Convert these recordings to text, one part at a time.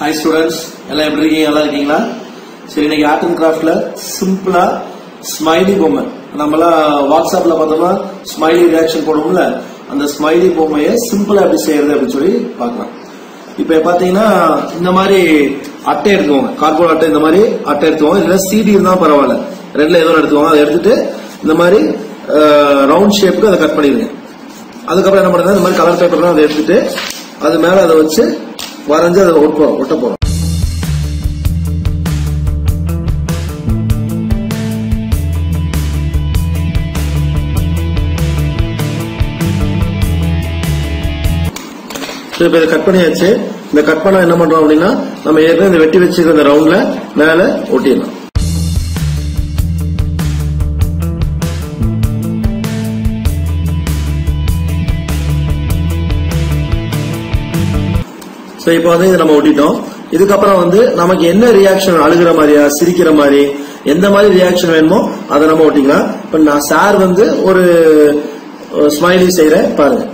Hi students, எல்லாம் எப்படி இருக்கீங்க? நல்லா இருக்கீங்களா? சரி, இன்னைக்கு ஆர்ட் அண்ட் கிராஃப்ட்ல சிம்பிளா ஸ்மைலி பொம்மை நம்மலாம் வாட்ஸ்அப்ல பார்த்தோம்னா ஸ்மைலி ரியாக்ஷன் போடுவோம்ல, அந்த ஸ்மைலி பொம்மையை சிம்பிளா எப்படி செய்யறது அப்படின்னு சொல்லி பார்க்கலாம். இப்ப பாத்தீங்கன்னா இந்த மாதிரி அட்டை எடுத்துக்கோங்க, கார்ட்போர்ட் அட்டை, இந்த மாதிரி அட்டை எடுத்துக்கோங்க. இல்ல சிடி இருந்தா பரவாயில்ல, ரெண்டுல ஏதோ எடுத்துக்கோங்க. அதை எடுத்துட்டு இந்த மாதிரி ரவுண்ட் ஷேப்புக்கு அதை கட் பண்ணிடுங்க. அதுக்கப்புறம் என்ன பண்ணுங்க, இந்த மாதிரி கலர் பேப்பர் அதை எடுத்துட்டு அது மேல அதை வச்சு வரைஞ்சு அதை ஒட்ட போறோம். இப்ப இதை கட் பண்ணியாச்சு. இந்த கட் பண்ண என்ன பண்றோம் அப்படின்னா, நம்ம ஏற்கனவே இந்த வெட்டி வச்சிருக்க இந்த ரவுண்ட்ல மேல ஒட்டிடலாம். இப்ப வந்து இதை நம்ம ஒட்டிட்டோம். இதுக்கப்புறம் வந்து நமக்கு என்ன ரியாக்ஷன், அழுகிற மாதிரியா, சிரிக்கிற மாதிரி, எந்த மாதிரி ரியாக்ஷன் வேணுமோ அதை நம்ம ஒட்டிக்கலாம். இப்ப நான் சார் வந்து ஒரு ஸ்மைலி செய்யறேன் பாருங்க.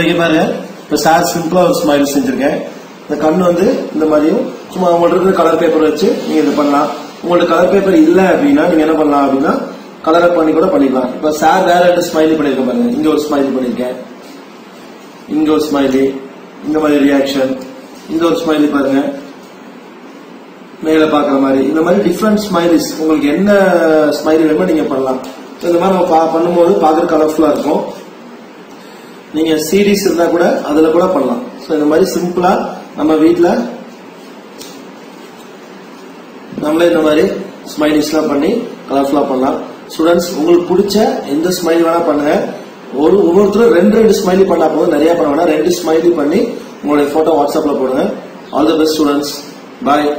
இங்க பாருங்க, இப்ப சார் சிம்பிளா ஒரு ஸ்மைல் செஞ்சிருக்கேன். இந்த கண்ணு வந்து இந்த மாதிரியும் சும்மா உங்கள்ட்ட இருக்கிற கலர் பேப்பர் வச்சு நீங்க இது பண்ணலாம். உங்கள்ட்ட கலர் பேப்பர் இல்ல அப்படின்னா நீங்க என்ன பண்ணலாம் அப்படின்னா கலரை பண்ணி கூட பண்ணிக்கலாம். இப்ப சார் வேற ரெண்டு ஸ்மைலி பண்ணிருக்கேன் பாருங்க. இங்க ஒரு ஸ்மைலி பண்ணிருக்கேன், இங்க ஒரு ஸ்மைலி, இந்த மாதிரி ரியாக்ஷன், இந்த ஒரு ஸ்மைலி பாருங்க மேல பாக்குற மாதிரி. இந்த மாதிரி டிஃப்ரெண்ட் ஸ்மைலிஸ் உங்களுக்கு என்ன ஸ்மைலி வேணுமோ நீங்க பண்ணலாம். இந்த மாதிரி நம்ம பண்ணும்போது பாக்குற கலர்ஃபுல்லா இருக்கும். நீங்க சீரீஸ் இருந்தா கூட அதுல கூட பண்ணலாம். இந்த மாதிரி சிம்பிளா நம்ம வீட்டுல நம்மளே இந்த மாதிரி ஸ்மைலிஸ் எல்லாம் பண்ணி கலர்ஃபுல்லா பண்ணலாம். ஸ்டூடெண்ட்ஸ், உங்களுக்கு பிடிச்ச எந்த ஸ்மைலி வேணா பண்ணுங்க. ஒவ்வொருத்தரும் ரெண்டு ஸ்மைலி பண்ணா போதும், நிறைய பண்ண வேணா. 2 ஸ்மைலி பண்ணி உங்களுடைய போட்டோ வாட்ஸ்அப்ல போடுங்க. All the best students, bye.